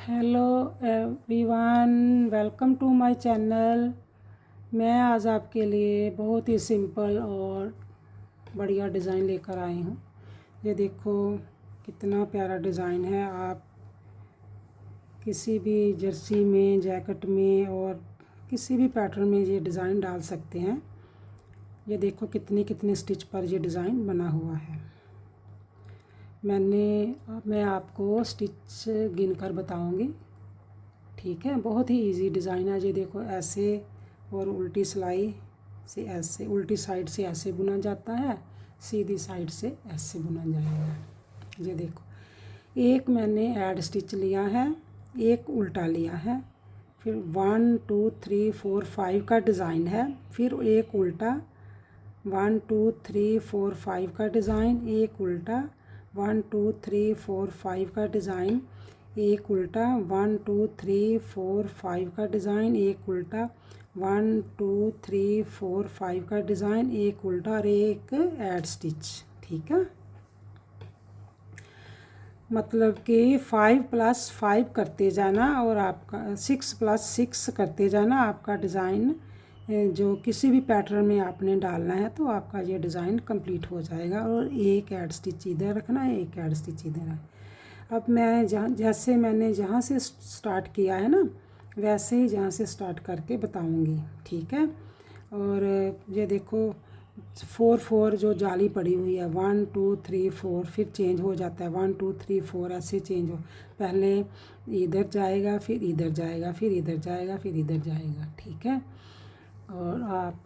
Hello everyone, welcome to my channel. मैं आज आपके लिए बहुत ही सिंपल और बढ़िया डिज़ाइन लेकर आई हूँ। ये देखो कितना प्यारा डिज़ाइन है। आप किसी भी जर्सी में, जैकेट में और किसी भी पैटर्न में ये डिज़ाइन डाल सकते हैं। ये देखो कितनी कितनी स्टिच पर ये डिज़ाइन बना हुआ है। मैं आपको स्टिच गिनकर बताऊंगी, ठीक है। बहुत ही इजी डिज़ाइन है। ये देखो ऐसे और उल्टी सिलाई से ऐसे, उल्टी साइड से ऐसे बुना जाता है, सीधी साइड से ऐसे बुना जाएगा। ये देखो एक मैंने ऐड स्टिच लिया है, एक उल्टा लिया है, फिर 1 2 3 4 5 का डिज़ाइन है, फिर एक उल्टा 1 2 3 4 5 का डिज़ाइन, एक उल्टा 1 2 3 4 5 का डिज़ाइन, एक उल्टा 1 2 3 4 5 का डिज़ाइन, एक उल्टा 1 2 3 4 5 का डिज़ाइन, एक उल्टा और एक ऐड स्टिच, ठीक है। मतलब कि 5 + 5 करते जाना और आपका 6 + 6 करते जाना। आपका डिज़ाइन जो किसी भी पैटर्न में आपने डालना है तो आपका ये डिज़ाइन कंप्लीट हो जाएगा। और एक ऐड स्टिच इधर रखना है, एक ऐड स्टिच इधर है। अब मैं जैसे मैंने जहाँ से स्टार्ट किया है ना, वैसे ही जहाँ से स्टार्ट करके बताऊँगी, ठीक है। और ये देखो 4 4 जो जाली पड़ी हुई है, 1 2 3 4, फिर चेंज हो जाता है 1 2 3 4, ऐसे चेंज हो। पहले इधर जाएगा, फिर इधर जाएगा, फिर इधर जाएगा, फिर इधर जाएगा, ठीक है। और आप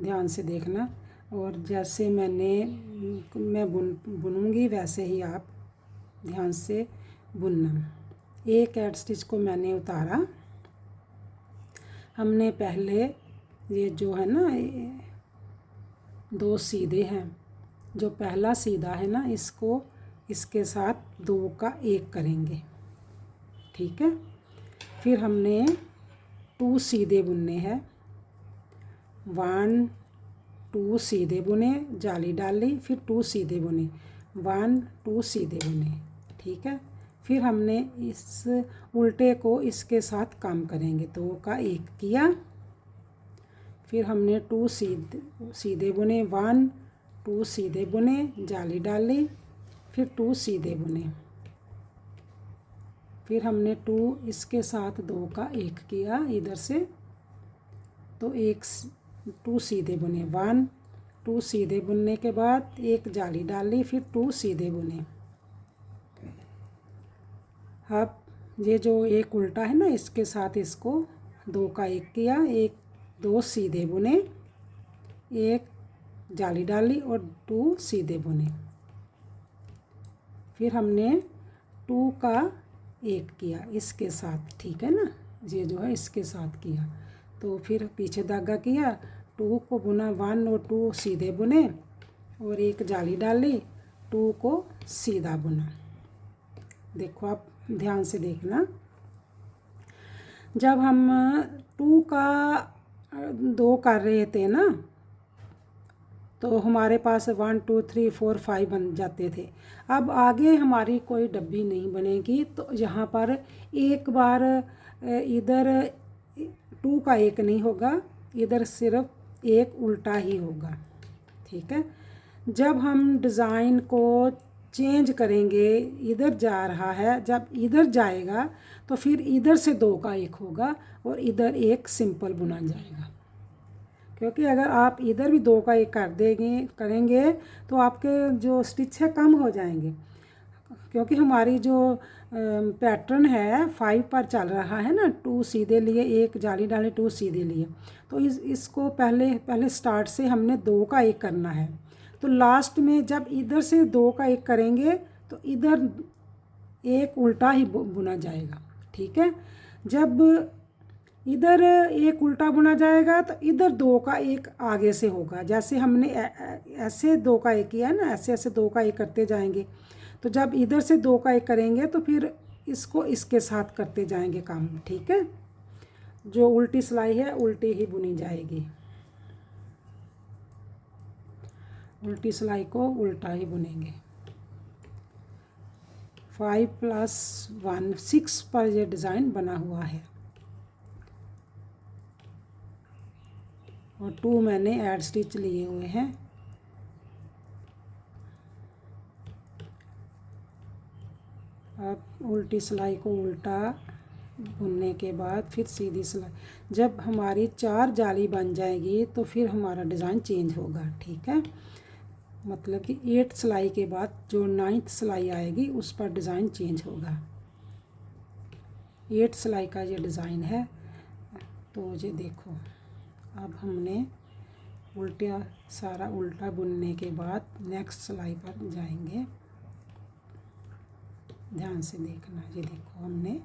ध्यान से देखना। और जैसे मैं बुनूंगी वैसे ही आप ध्यान से बुनना। एक ऐड स्टिच को मैंने उतारा। हमने पहले ये जो है ना, 2 सीधे हैं, जो पहला सीधा है ना, इसको इसके साथ 2 का 1 करेंगे, ठीक है। फिर हमने 2 सीधे बुनने हैं, 1 2 सीधे बुने, जाली डाली, फिर 2 सीधे बुने, 1 2 सीधे बुने, ठीक है। फिर हमने इस उल्टे को इसके साथ काम करेंगे, 2 का 1 किया। फिर हमने 2 सीधे बुने, 1 2 सीधे बुने, जाली डाली, फिर 2 सीधे बुने। फिर हमने 2 इसके साथ 2 का 1 किया इधर से, तो 2 सीधे बुने, 1 2 सीधे बुनने के बाद एक जाली डाली, फिर 2 सीधे बुने। अब ये जो एक उल्टा है ना, इसके साथ इसको 2 का 1 किया, 2 सीधे बुने, एक जाली डाली और 2 सीधे बुने। फिर हमने 2 का 1 किया इसके साथ, ठीक है ना। ये जो है इसके साथ किया, तो फिर पीछे धागा किया, 2 को बुना, 1 और 2 सीधे बुने और एक जाली डाली, 2 को सीधा बुना। देखो आप ध्यान से देखना। जब हम 2 का 2 कर रहे थे ना, तो हमारे पास 1 2 3 4 5 बन जाते थे। अब आगे हमारी कोई डब्बी नहीं बनेगी, तो यहाँ पर एक बार इधर 2 का 1 नहीं होगा, इधर सिर्फ एक उल्टा ही होगा, ठीक है। जब हम डिज़ाइन को चेंज करेंगे, इधर जा रहा है, जब इधर जाएगा तो फिर इधर से 2 का 1 होगा और इधर एक सिंपल बुना जाएगा। क्योंकि अगर आप इधर भी 2 का 1 करेंगे तो आपके जो स्टिच है कम हो जाएंगे। क्योंकि हमारी जो पैटर्न है 5 पर चल रहा है ना, 2 सीधे लिए, एक जाली डाली, 2 सीधे लिए, तो इसको पहले स्टार्ट से हमने 2 का 1 करना है। तो लास्ट में जब इधर से 2 का 1 करेंगे तो इधर एक उल्टा ही बुना जाएगा, ठीक है। जब इधर एक उल्टा बुना जाएगा तो इधर 2 का 1 आगे से होगा। जैसे हमने ऐसे 2 का 1 किया है ना, ऐसे ऐसे 2 का 1 करते जाएंगे, तो जब इधर से 2 का 1 करेंगे तो फिर इसको इसके साथ करते जाएंगे काम, ठीक है। जो उल्टी सिलाई है उल्टी ही बुनी जाएगी, उल्टी सिलाई को उल्टा ही बुनेंगे। 5+1 6 पर ये डिज़ाइन बना हुआ है और 2 मैंने ऐड स्टिच लिए हुए हैं। अब उल्टी सिलाई को उल्टा बुनने के बाद फिर सीधी सिलाई, जब हमारी 4 जाली बन जाएगी तो फिर हमारा डिज़ाइन चेंज होगा। ठीक है, मतलब कि 8 सिलाई के बाद जो 9th सिलाई आएगी उस पर डिज़ाइन चेंज होगा। 8 सिलाई का ये डिज़ाइन है। तो ये देखो, अब हमने सारा उल्टा बुनने के बाद नेक्स्ट सिलाई पर जाएंगे। ध्यान से देखना, ये देखो हमने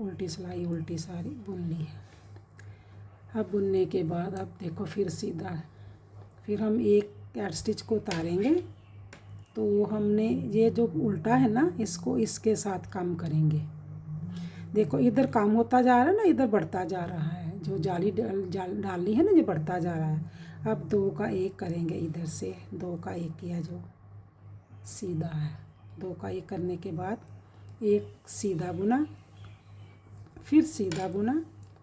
उल्टी सिलाई उल्टी सारी बुन ली है। अब बुनने के बाद अब देखो फिर सीधा, फिर हम एक ऐड स्टिच को उतारेंगे। तो हमने ये जो उल्टा है ना, इसको इसके साथ कम करेंगे। देखो इधर कम होता जा रहा है ना, इधर बढ़ता जा रहा है। जो जाली डालनी है ना, ये बढ़ता जा रहा है। अब 2 का 1 करेंगे, इधर से 2 का 1 किया जो सीधा है। 2 का 1 करने के बाद एक सीधा बुना, फिर सीधा बुना,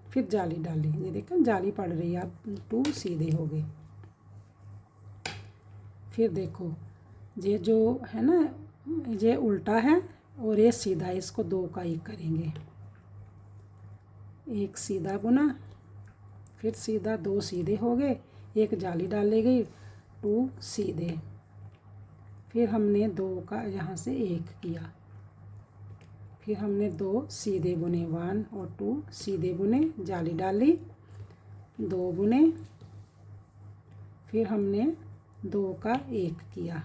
फिर जाली डाली। ये देखो जाली पड़ रही है, अब 2 सीधे हो गए। फिर देखो ये जो है ना, ये उल्टा है और ये सीधा है, इसको 2 का 1 करेंगे। एक सीधा बुना, फिर सीधा, 2 सीधे हो गए, एक जाली डाली गई, 2 सीधे। फिर हमने 2 का यहाँ से 1 किया, फिर हमने 2 सीधे बुने, 1 और 2 सीधे बुने, जाली डाली, 2 बुने, फिर हमने 2 का 1 किया,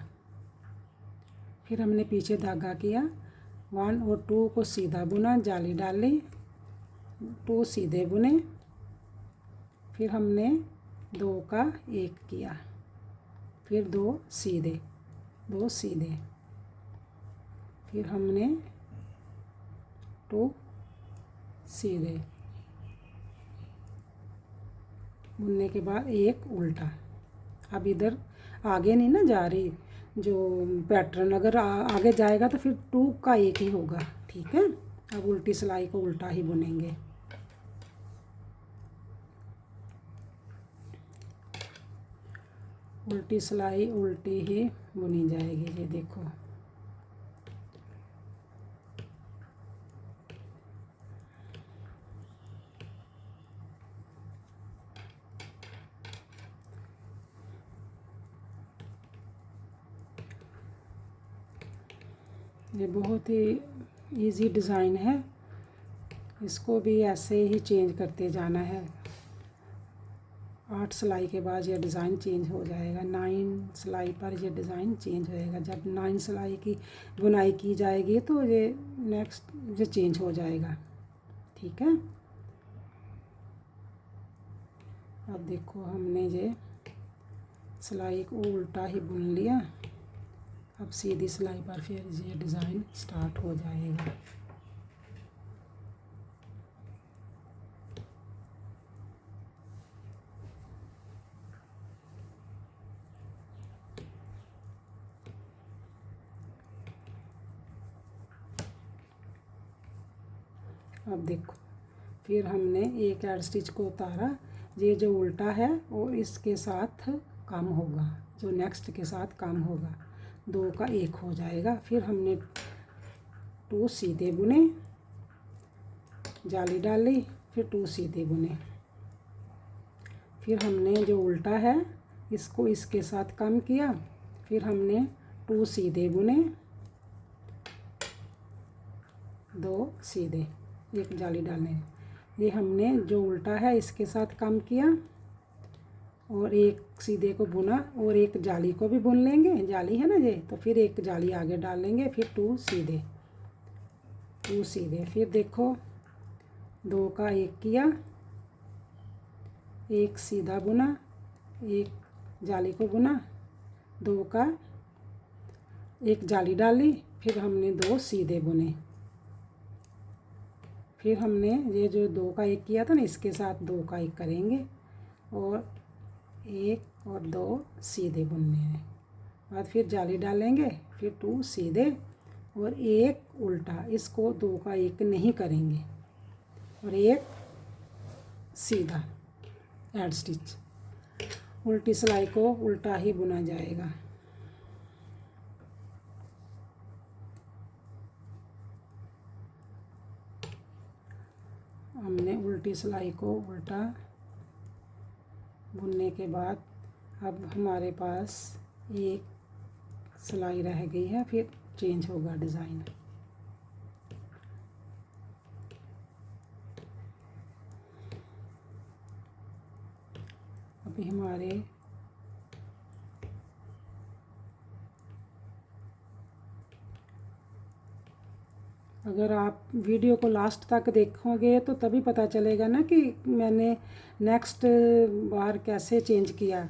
फिर हमने पीछे धागा किया, 1 और 2 को सीधा बुना, जाली डाली, 2 सीधे बुने, फिर हमने 2 का 1 किया, फिर 2 सीधे, 2 सीधे, फिर हमने 2 सीधे बुनने के बाद एक उल्टा। अब इधर आगे नहीं ना जा रही जो पैटर्न, अगर आगे जाएगा तो फिर 2 का 1 ही होगा। ठीक है, अब उल्टी सिलाई को उल्टा ही बुनेंगे। उल्टी सिलाई उल्टी ही बुनी जाएगी। ये देखो, ये बहुत ही इजी डिज़ाइन है। इसको भी ऐसे ही चेंज करते जाना है। 8 सिलाई के बाद ये डिज़ाइन चेंज हो जाएगा। 9 सिलाई पर ये डिज़ाइन चेंज होएगा। जब 9 सिलाई की बुनाई की जाएगी तो ये नेक्स्ट ये चेंज हो जाएगा। ठीक है, अब देखो हमने ये सिलाई को उल्टा ही बुन लिया। अब सीधी सिलाई पर फिर ये डिज़ाइन स्टार्ट हो जाएगा। अब देखो, फिर हमने एक ऐड स्टिच को उतारा। ये जो उल्टा है वो इसके साथ कम होगा, जो नेक्स्ट के साथ कम होगा, 2 का 1 हो जाएगा। फिर हमने 2 सीधे बुने, जाली डाली, फिर 2 सीधे बुने, फिर हमने जो उल्टा है इसको इसके साथ कम किया, फिर हमने 2 सीधे बुने, 2 सीधे, एक जाली डालने। ये हमने जो उल्टा है इसके साथ कम किया और एक सीधे को बुना और एक जाली को भी बुन लेंगे। जाली है ना ये, तो फिर एक जाली आगे डाल लेंगे, फिर 2 सीधे, 2 सीधे। फिर देखो 2 का 1 किया, एक सीधा बुना, एक जाली को बुना, 2 का एक जाली डाली, फिर हमने 2 सीधे बुने। फिर हमने ये जो 2 का 1 किया था ना, इसके साथ 2 का 1 करेंगे और 1 और 2 सीधे बुनने हैं। बाद फिर जाली डालेंगे, फिर 2 सीधे और एक उल्टा, इसको 2 का 1 नहीं करेंगे, और एक सीधा एड स्टिच। उल्टी सिलाई को उल्टा ही बुना जाएगा। हमने उल्टी सिलाई को उल्टा बुनने के बाद अब हमारे पास एक सिलाई रह गई है, फिर चेंज होगा डिज़ाइन। अभी हमारे अगर आप वीडियो को लास्ट तक देखोगे तो तभी पता चलेगा ना कि मैंने नेक्स्ट बार कैसे चेंज किया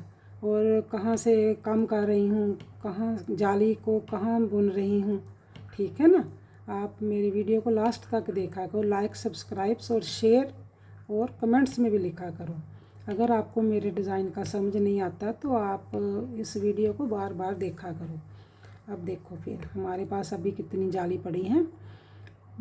और कहाँ से कम कर रही हूँ, कहाँ जाली को कहाँ बुन रही हूँ। ठीक है ना, आप मेरी वीडियो को लास्ट तक देखा करो, लाइक सब्सक्राइब्स और शेयर और कमेंट्स में भी लिखा करो। अगर आपको मेरे डिज़ाइन का समझ नहीं आता तो आप इस वीडियो को बार बार देखा करो। अब देखो फिर हमारे पास अभी कितनी जाली पड़ी हैं,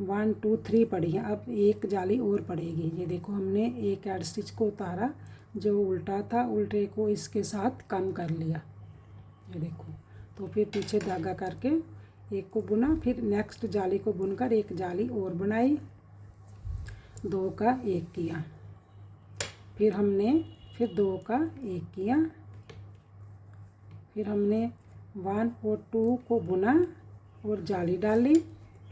1 2 3 पड़ी है। अब एक जाली और पड़ेगी। ये देखो हमने एक एड स्टिच को उतारा, जो उल्टा था उल्टे को इसके साथ कम कर लिया। ये देखो, तो फिर पीछे धागा करके एक को बुना, फिर नेक्स्ट जाली को बुनकर एक जाली और बनाई, 2 का 1 किया, फिर हमने फिर 2 का 1 किया, फिर हमने 1 और 2 को बुना और जाली डाली,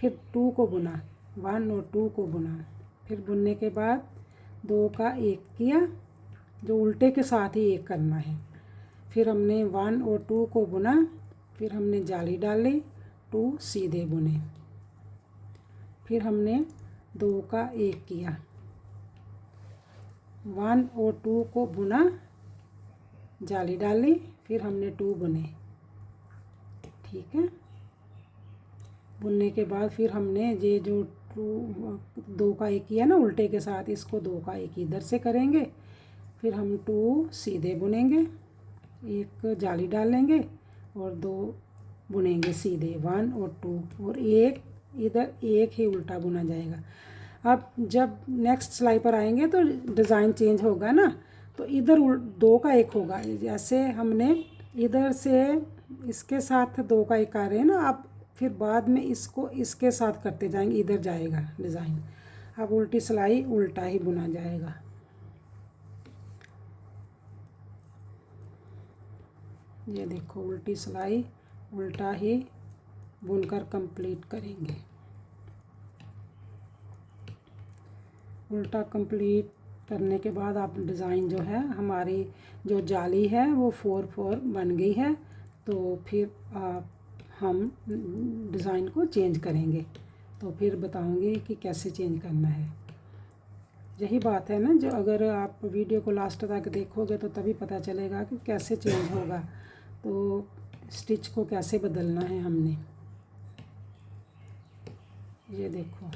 फिर 2 को बुना, 1 और 2 को बुना, फिर बुनने के बाद 2 का 1 किया, जो उल्टे के साथ ही 1 करना है, फिर हमने 1 और 2 को बुना, फिर हमने जाली डाली, 2 सीधे बुने, फिर हमने 2 का 1 किया, 1 और 2 को बुना, जाली डाली, फिर हमने 2 बुने। ठीक है, बुनने के बाद फिर हमने ये जो 2 का 1 किया ना उल्टे के साथ, इसको 2 का 1 इधर से करेंगे, फिर हम 2 सीधे बुनेंगे, एक जाली डालेंगे और 2 बुनेंगे सीधे, 1 और 2, और एक इधर एक ही उल्टा बुना जाएगा। अब जब नेक्स्ट सिलाई पर आएंगे तो डिज़ाइन चेंज होगा ना, तो इधर 2 का 1 होगा। जैसे हमने इधर से इसके साथ 2 का 1 कर रहे हैं ना, अब फिर बाद में इसको इसके साथ करते जाएंगे, इधर जाएगा डिज़ाइन। अब उल्टी सिलाई उल्टा ही बुना जाएगा। ये देखो, उल्टी सिलाई उल्टा ही बुनकर कंप्लीट करेंगे। उल्टा कंप्लीट करने के बाद आप डिज़ाइन जो है, हमारी जो जाली है वो 4-4 बन गई है, तो फिर हम डिज़ाइन को चेंज करेंगे, तो फिर बताऊंगी कि कैसे चेंज करना है। यही बात है ना, जो अगर आप वीडियो को लास्ट तक देखोगे तो तभी पता चलेगा कि कैसे चेंज होगा, तो स्टिच को कैसे बदलना है हमने। ये देखो,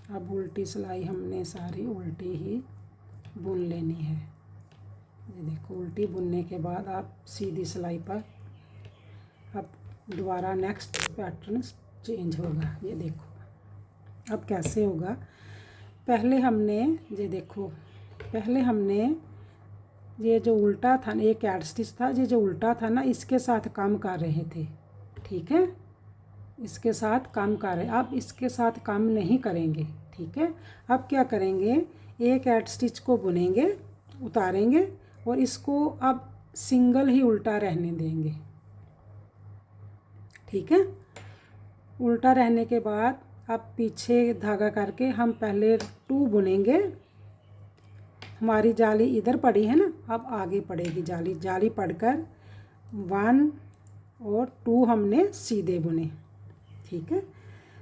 अब उल्टी सिलाई हमने सारी उल्टी ही बुन लेनी है। ये देखो, उल्टी बुनने के बाद आप सीधी सिलाई पर अब दोबारा नेक्स्ट पैटर्न चेंज होगा। ये देखो अब कैसे होगा। पहले हमने ये देखो, पहले हमने ये जो उल्टा था, एक एड स्टिच था, ये जो उल्टा था ना, इसके साथ काम कर रहे थे। ठीक है, इसके साथ काम कर रहे, अब इसके साथ काम नहीं करेंगे। ठीक है, अब क्या करेंगे, एक एड स्टिच को बुनेंगे, उतारेंगे और इसको अब सिंगल ही उल्टा रहने देंगे। ठीक है, उल्टा रहने के बाद अब पीछे धागा करके हम पहले 2 बुनेंगे। हमारी जाली इधर पड़ी है ना, अब आगे पड़ेगी जाली, जाली पड़कर 1 और 2 हमने सीधे बुने। ठीक है,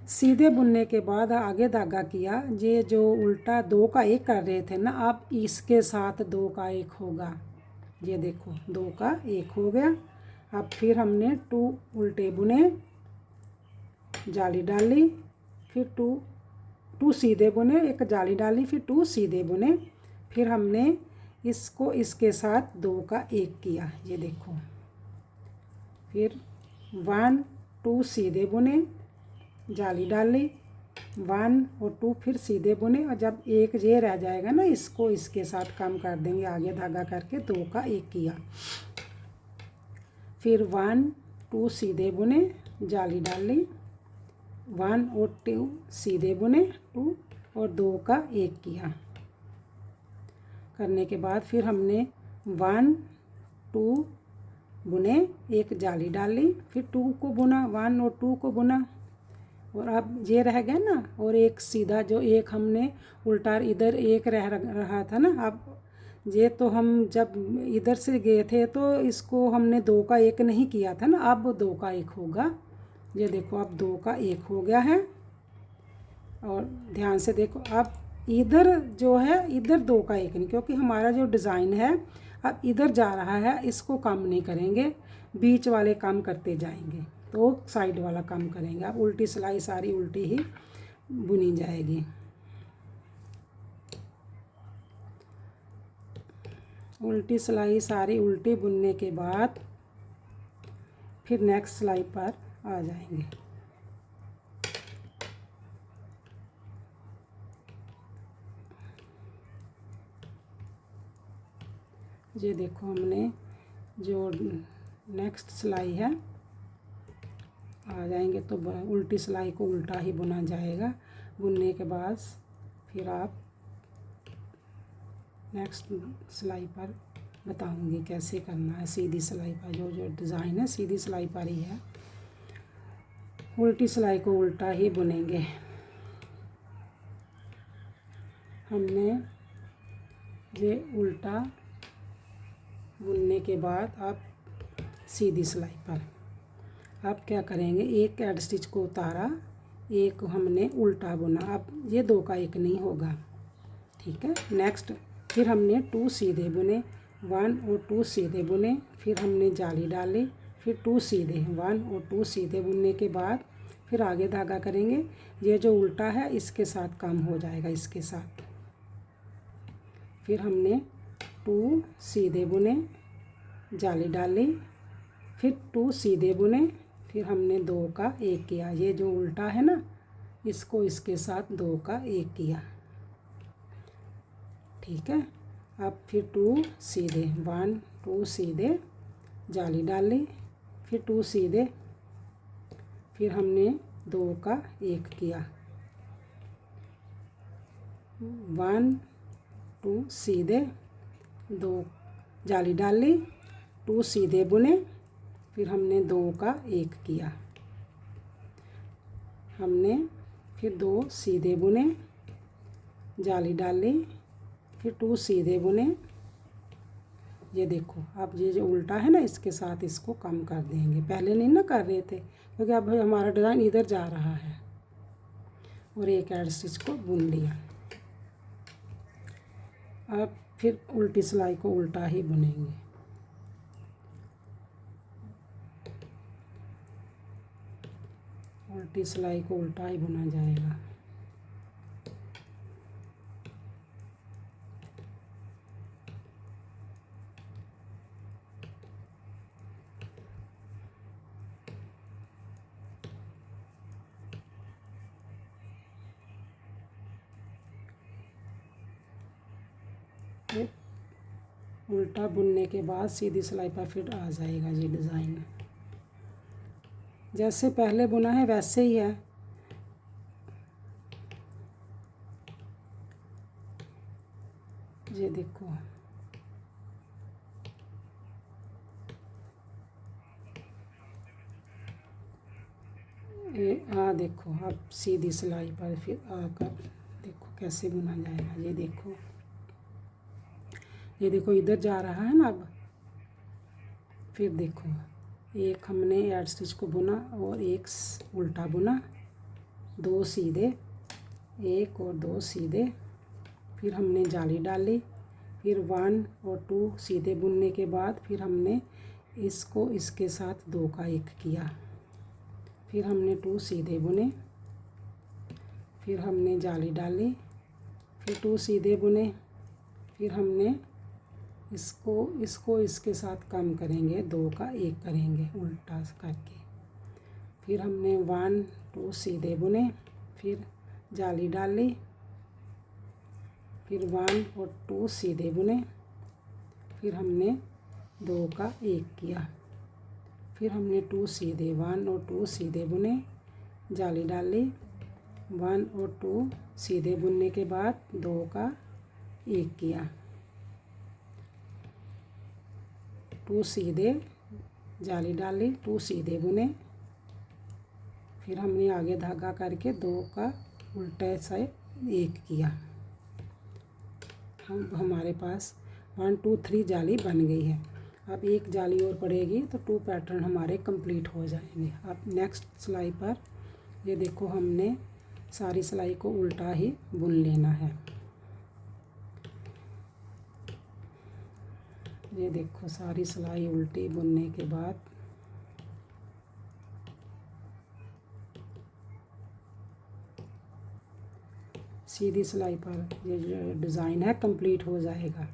सीधे बुनने के बाद आगे धागा किया, ये जो उल्टा 2 का 1 कर रहे थे ना, अब इसके साथ 2 का 1 होगा। ये देखो, 2 का 1 हो गया। अब फिर हमने 2 उल्टे बुने, जाली डाली, फिर 2 सीधे बुने, एक जाली डाली, फिर 2 सीधे बुने, फिर हमने इसको इसके साथ 2 का 1 किया। ये देखो, फिर 1 2 सीधे बुने, जाली डाल ली, 1 और 2 फिर सीधे बुने, और जब एक ये रह जाएगा ना इसको इसके साथ कम कर देंगे, आगे धागा करके 2 का 1 किया, फिर 1 2 सीधे बुने, जाली डाल ली, 1 और 2 सीधे बुने 2 और 2 का 1 किया, करने के बाद फिर हमने 1 2 बुने, एक जाली डाल ली, फिर 2 को बुना, 1 और 2 को बुना, और अब ये रह गया ना, और एक सीधा जो एक हमने उल्टा इधर एक रह रहा था ना, अब ये तो हम जब इधर से गए थे तो इसको हमने 2 का 1 नहीं किया था ना, अब 2 का 1 होगा। ये देखो अब 2 का 1 हो गया है, और ध्यान से देखो अब इधर जो है इधर 2 का 1 नहीं, क्योंकि हमारा जो डिज़ाइन है अब इधर जा रहा है, इसको कम नहीं करेंगे, बीच वाले कम करते जाएंगे, तो साइड वाला कम करेंगे। अब उल्टी सिलाई सारी उल्टी ही बुनी जाएगी। उल्टी सिलाई सारी उल्टी बुनने के बाद फिर नेक्स्ट सिलाई पर आ जाएंगे। ये देखो हमने जो नेक्स्ट सिलाई है आ जाएंगे, तो उल्टी सिलाई को उल्टा ही बुना जाएगा। बुनने के बाद फिर आप नेक्स्ट सिलाई पर बताऊंगी कैसे करना है। सीधी सिलाई पर जो डिज़ाइन है सीधी सिलाई पर ही है, उल्टी सिलाई को उल्टा ही बुनेंगे। हमने ये उल्टा बुनने के बाद अब सीधी सिलाई पर अब क्या करेंगे, एक एड स्टिच को उतारा, एक हमने उल्टा बुना, अब ये 2 का 1 नहीं होगा, ठीक है। नेक्स्ट फिर हमने 2 सीधे बुने, 1 और 2 सीधे बुने, फिर हमने जाली डाली, फिर 2 सीधे, 1 और 2 सीधे बुनने के बाद फिर आगे धागा करेंगे। ये जो उल्टा है इसके साथ काम हो जाएगा, इसके साथ। फिर हमने 2 सीधे बुने, जाली डाली, फिर 2 सीधे बुने, फिर हमने 2 का 1 किया। ये जो उल्टा है ना इसको इसके साथ 2 का 1 किया, ठीक है। अब फिर 2 सीधे, 1 2 सीधे, जाली डाल ली, फिर 2 सीधे, फिर हमने 2 का 1 किया, 1 2 सीधे, 2 जाली डाल ली, 2 सीधे बुने, फिर हमने 2 का 1 किया, हमने फिर 2 सीधे बुने, जाली डाल ली, फिर 2 सीधे बुने। ये देखो अब ये जो उल्टा है ना इसके साथ इसको कम कर देंगे, पहले नहीं ना कर रहे थे क्योंकि अब हमारा डिज़ाइन इधर जा रहा है, और एक एड स्टिच को बुन लिया। अब फिर उल्टी सिलाई को उल्टा ही बुनेंगे। उल्टी सिलाई को उल्टा ही बुना जाएगा। उल्टा बुनने के बाद सीधी सिलाई पर फिर आ जाएगा ये डिज़ाइन, जैसे पहले बुना है वैसे ही है। ये देखो देखो अब सीधी सिलाई पर फिर आकर देखो कैसे बुना जाएगा। ये देखो इधर जा रहा है ना। अब फिर देखो एक हमने एड स्टिच को बुना और एक उल्टा बुना, 2 सीधे, 1 और 2 सीधे, फिर हमने जाली डाली, फिर 1 और 2 सीधे बुनने के बाद फिर हमने इसको इसके साथ 2 का 1 किया, फिर हमने 2 सीधे बुने, फिर हमने जाली डाली, फिर 2 सीधे बुने, फिर हमने इसको इसके साथ कम करेंगे, 2 का 1 करेंगे उल्टा करके, फिर हमने 1 2 सीधे बुने, फिर जाली डाली, फिर 1 और 2 सीधे बुने, फिर हमने 2 का 1 किया, फिर हमने 2 सीधे 1 और 2 सीधे बुने, जाली डाली, 1 और 2 सीधे बुनने के बाद 2 का 1 किया, 2 सीधे, जाली डाली, 2 सीधे बुने, फिर हमने आगे धागा करके 2 का उल्टा से 1 किया। हमारे पास 1 2 3 जाली बन गई है। अब एक जाली और पड़ेगी तो 2 पैटर्न हमारे कंप्लीट हो जाएंगे। अब नेक्स्ट सिलाई पर ये देखो हमने सारी सिलाई को उल्टा ही बुन लेना है। ये देखो सारी सिलाई उल्टी बुनने के बाद सीधी सिलाई पर ये जो डिज़ाइन है कंप्लीट हो जाएगा।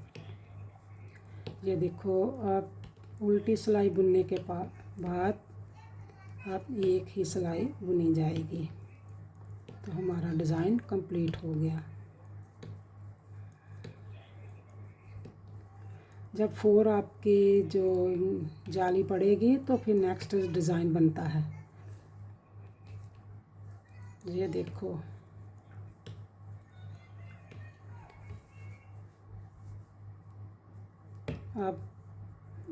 ये देखो अब उल्टी सिलाई बुनने के बाद अब एक ही सिलाई बुनी जाएगी तो हमारा डिज़ाइन कंप्लीट हो गया। जब 4 आपकी जो जाली पड़ेगी तो फिर नेक्स्ट डिज़ाइन बनता है। ये देखो अब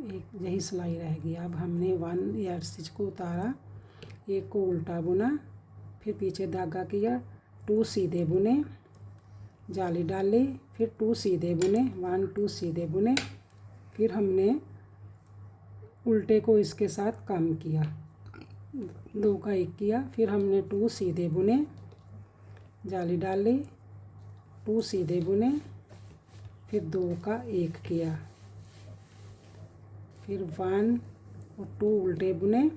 एक यही सिलाई रहेगी। अब हमने 1 एयर स्टिच को उतारा, एक को उल्टा बुना, फिर पीछे धागा किया, 2 सीधे बुने, जाली डाली, फिर 2 सीधे बुने, 1 2 सीधे बुने, फिर हमने उल्टे को इसके साथ कम किया, 2 का 1 किया, फिर हमने 2 सीधे बुने, जाली डाली, 2 सीधे बुने, फिर 2 का 1 किया, फिर 1 और 2 उल्टे बुने,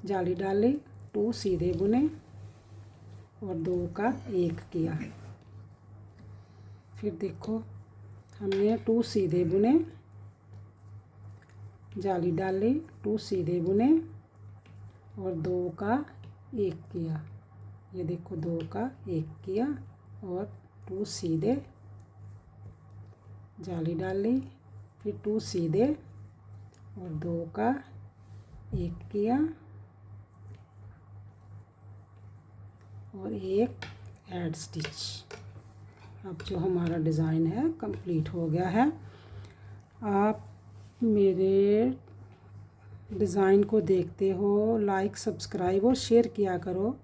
जाली डाली, 2 सीधे बुने और 2 का 1 किया। फिर देखो हमने 2 सीधे बुने, जाली डाली, 2 सीधे बुने और 2 का 1 किया। ये देखो 2 का 1 किया और 2 सीधे, जाली डाली, फिर 2 सीधे और 2 का 1 किया और 1 एड स्टिच। अब जो हमारा डिज़ाइन है कंप्लीट हो गया है। आप मेरे डिज़ाइन को देखते हो, लाइक सब्सक्राइब और शेयर किया करो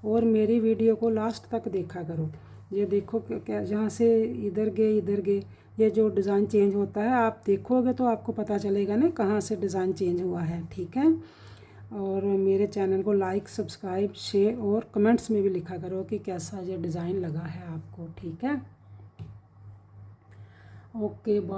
और मेरी वीडियो को लास्ट तक देखा करो। ये देखो क्या जहाँ से इधर गए ये जो डिज़ाइन चेंज होता है आप देखोगे तो आपको पता चलेगा ना कहाँ से डिज़ाइन चेंज हुआ है। ठीक है, और मेरे चैनल को लाइक सब्सक्राइब शेयर और कमेंट्स में भी लिखा करो कि कैसा ये डिज़ाइन लगा है आपको। ठीक है, ओके।